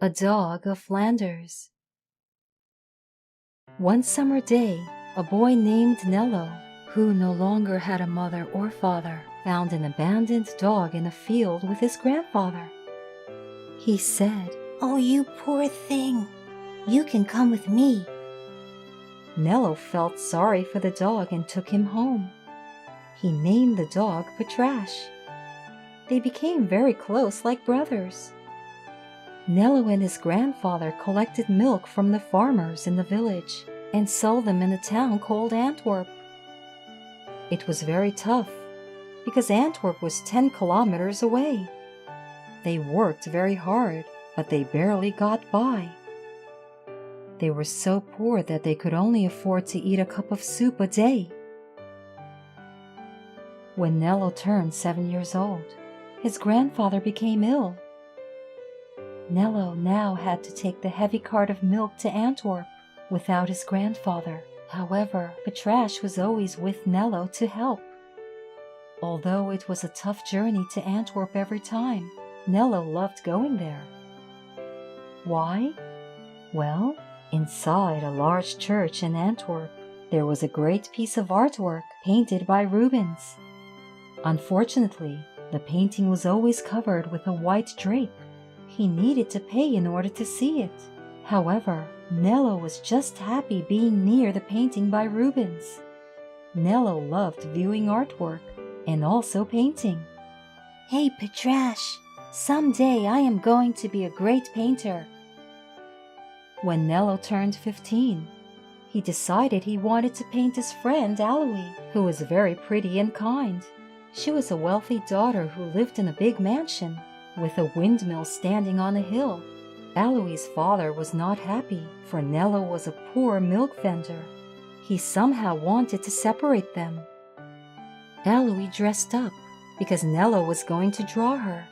A Dog of Flanders. One summer day, a boy named Nello, who no longer had a mother or father, found an abandoned dog in a field with his grandfather. He said, "Oh, you poor thing. You can come with me." Nello felt sorry for the dog and took him home. He named the dog Patrash. They became very close, like brothers. Nello and his grandfather collected milk from the farmers in the village and sold them in a town called Antwerp. It was very tough because Antwerp was 10 kilometers away. They worked very hard, but they barely got by. They were so poor that they could only afford to eat a cup of soup a day. When Nello turned 7 years old, his grandfather became ill. Nello now had to take the heavy cart of milk to Antwerp without his grandfather. However, Patrash was always with Nello to help. Although it was a tough journey to Antwerp every time, Nello loved going there. Why? Well, inside a large church in Antwerp, there was a great piece of artwork painted by Rubens. Unfortunately, the painting was always covered with a white drape. He needed to pay in order to see it. However, Nello was just happy being near the painting by Rubens. Nello loved viewing artwork and also painting. "Hey, Patrash, someday I am going to be a great painter." When Nello turned 15, he decided he wanted to paint his friend Aloe, who was very pretty and kind. She was a wealthy daughter who lived in a big mansion with a windmill standing on a hill. Aloe's father was not happy, for Nello was a poor milk vendor. He somehow wanted to separate them. Aloe dressed up because Nello was going to draw her.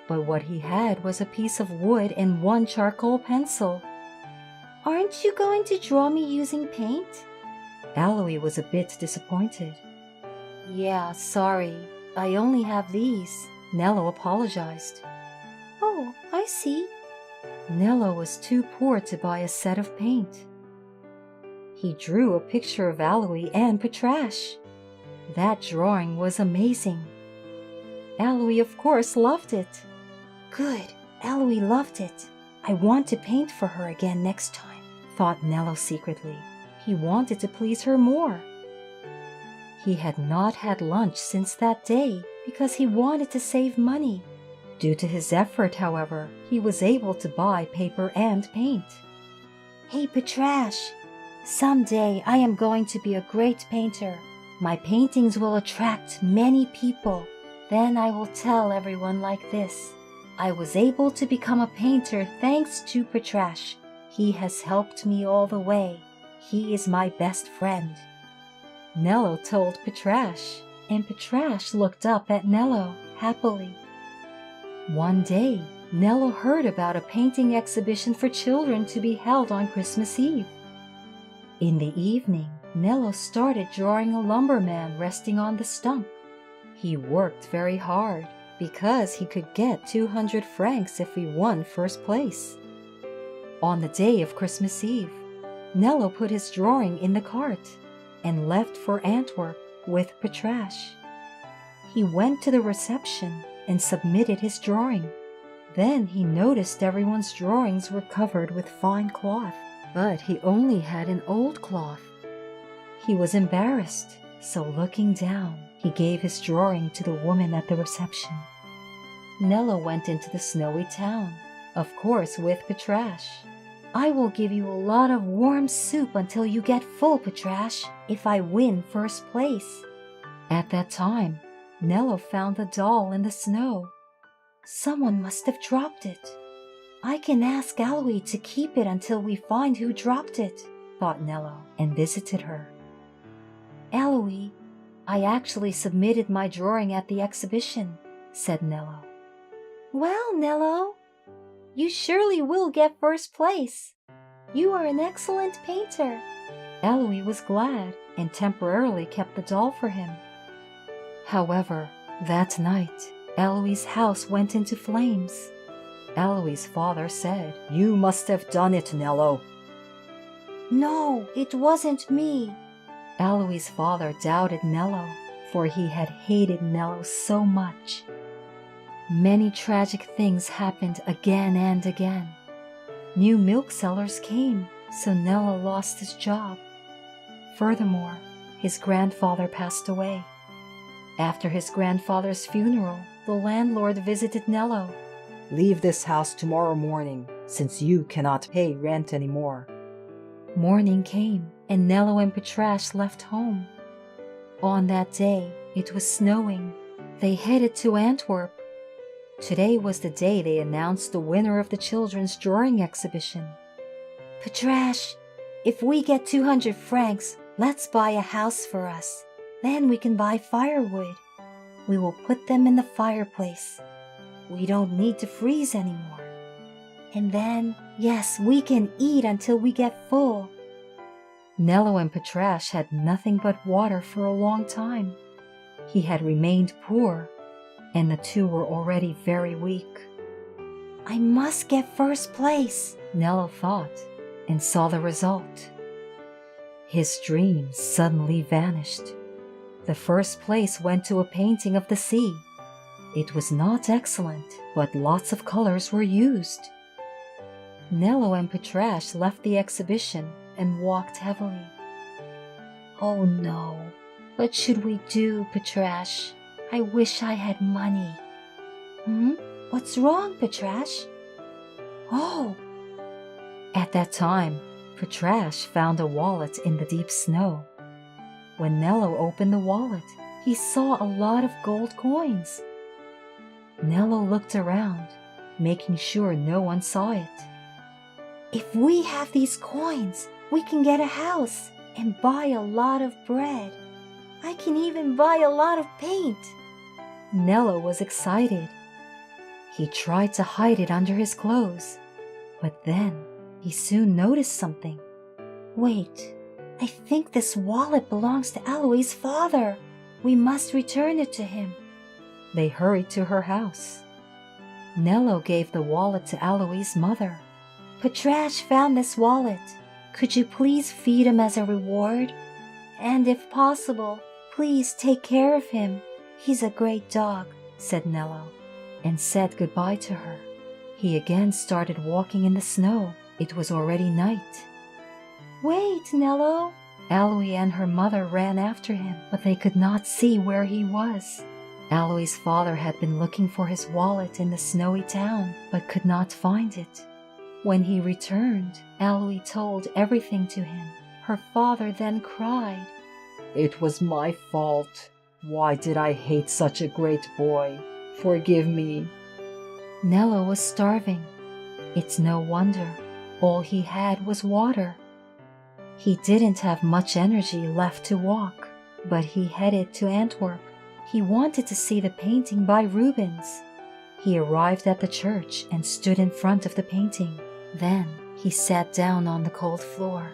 But what he had was a piece of wood and one charcoal pencil. "Aren't you going to draw me using paint?" Aloe was a bit disappointed. "Yeah, sorry. I only have these." Nello apologized. "Oh, I see." Nello was too poor to buy a set of paint. He drew a picture of Aloe and Patrash. That drawing was amazing. Aloe, of course, loved it. "Good, Aloe loved it. I want to paint for her again next time," thought Nello secretly. He wanted to please her more. He had not had lunch since that day because he wanted to save money. Due to his effort, however, he was able to buy paper and paint. "Hey, Patrash, someday I am going to be a great painter. My paintings will attract many people. Then I will tell everyone like this: I was able to become a painter thanks to Patrash. He has helped me all the way. He is my best friend." Nello told Patrash, and Patrash looked up at Nello happily. One day, Nello heard about a painting exhibition for children to be held on Christmas Eve. In the evening, Nello started drawing a lumberman resting on the stump. He worked very hard because he could get 200 francs if he won first place. On the day of Christmas Eve, Nello put his drawing in the cart and left for Antwerp with Patrash. He went to the reception and submitted his drawing. Then he noticed everyone's drawings were covered with fine cloth, but he only had an old cloth. He was embarrassed, so looking down, he gave his drawing to the woman at the reception. Nello went into the snowy town, of course with Patrash. "I will give you a lot of warm soup until you get full, Patrash, if I win first place." At that time, Nello found the doll in the snow. "Someone must have dropped it. I can ask Aloe to keep it until we find who dropped it," thought Nello, and visited her. "Aloe, I actually submitted my drawing at the exhibition," said Nello. "Well, Nello, you surely will get first place. You are an excellent painter." Aloe was glad and temporarily kept the doll for him. However, that night, Aloe's house went into flames. Aloe's father said, "You must have done it, Nello." No, it wasn't me. Aloe's father doubted Nello, for he had hated Nello so much. Many tragic things happened again and again. New milk sellers came, so Nello lost his job. Furthermore, his grandfather passed away. After his grandfather's funeral, the landlord visited Nello. "Leave this house tomorrow morning, since you cannot pay rent anymore." Morning came, and Nello and Petrash left home. On that day, it was snowing. They headed to Antwerp. Today was the day they announced the winner of the children's drawing exhibition. Petrash, if we get 200 francs, let's buy a house for us. Then we can buy firewood. We will put them in the fireplace. We don't need to freeze anymore. And then, yes, we can eat until we get full. Nello and Petrash had nothing but water for a long time. He had remained poor, and the two were already very weak. I must get first place, Nello thought, and saw the result. His dream suddenly vanished. The first place went to a painting of the sea. It was not excellent, but lots of colors were used. Nello and Petrash left the exhibition and walked heavily. Oh no, what should we do, Petrash? I wish I had money. What's wrong, Petrash? Oh! At that time, Petrash found a wallet in the deep snow. When Nello opened the wallet, he saw a lot of gold coins. Nello looked around, making sure no one saw it. If we have these coins, we can get a house and buy a lot of bread. I can even buy a lot of paint. Nello was excited. He tried to hide it under his clothes, but then he soon noticed something. Wait, I think this wallet belongs to Aloe's father. We must return it to him. They hurried to her house. Nello gave the wallet to Aloe's mother. Petrash found this wallet. Could you please feed him as a reward? And if possible, please take care of him. He's a great dog, said Nello, and said goodbye to her. He again started walking in the snow. It was already night. Wait, Nello! Aloe and her mother ran after him, but they could not see where he was. Aloe's father had been looking for his wallet in the snowy town, but could not find it. When he returned, Aloe told everything to him. Her father then cried, "It was my fault. Why did I hate such a great boy? Forgive me." Nello was starving. It's no wonder. All he had was water. He didn't have much energy left to walk, but he headed to Antwerp. He wanted to see the painting by Rubens. He arrived at the church and stood in front of the painting. Then he sat down on the cold floor.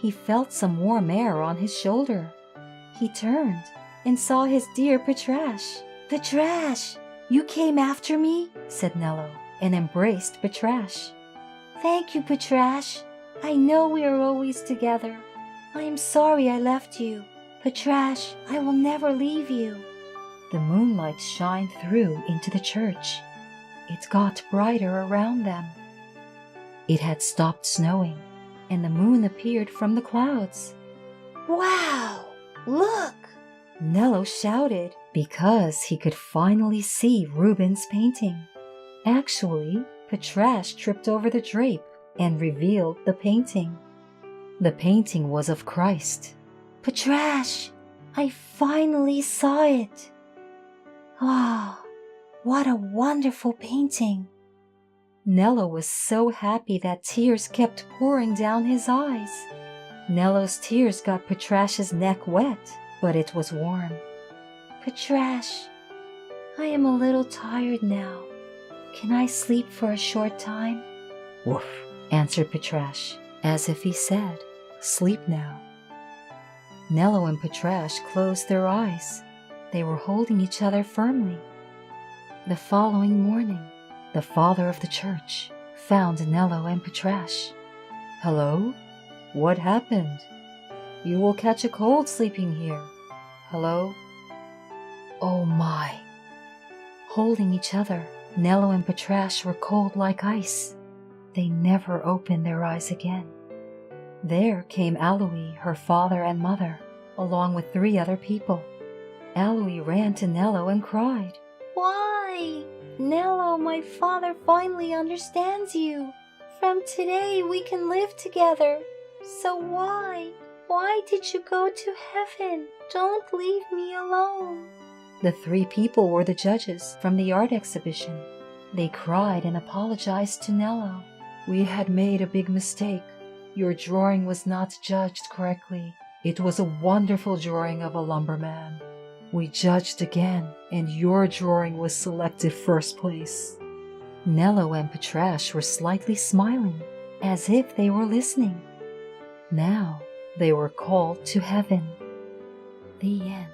He felt some warm air on his shoulder. He turned and saw his dear Petrash. Petrash, you came after me? Said Nello, and embraced Petrash. Thank you, Petrash. I know we are always together. I am sorry I left you. Petrash, I will never leave you. The moonlight shined through into the church. It got brighter around them. It had stopped snowing, and the moon appeared from the clouds. Wow! Look! Nello shouted because he could finally see Rubens' painting. Actually, Petrash tripped over the drape and revealed the painting. The painting was of Christ. Petrash, I finally saw it. Ah, what a wonderful painting. Nello was so happy that tears kept pouring down his eyes. Nello's tears got Petrash's neck wet, but it was warm. Petrash, I am a little tired now. Can I sleep for a short time? Woof, answered Petrash, as if he said, "Sleep now." Nello and Petrash closed their eyes. They were holding each other firmly. The following morning, the father of the church, found Nello and Patrash. Hello? What happened? You will catch a cold sleeping here. Hello? Oh my! Holding each other, Nello and Patrash were cold like ice. They never opened their eyes again. There came Aloe, her father and mother, along with 3 other people. Aloe ran to Nello and cried, Why? Nello, my father finally understands you. From today we can live together. So why? Why did you go to heaven? Don't leave me alone. The 3 people were the judges from the art exhibition. They cried and apologized to Nello. We had made a big mistake. Your drawing was not judged correctly. It was a wonderful drawing of a lumberman. We judged again, and your drawing was selected first place. Nello and Patrash were slightly smiling, as if they were listening. Now they were called to heaven. The end.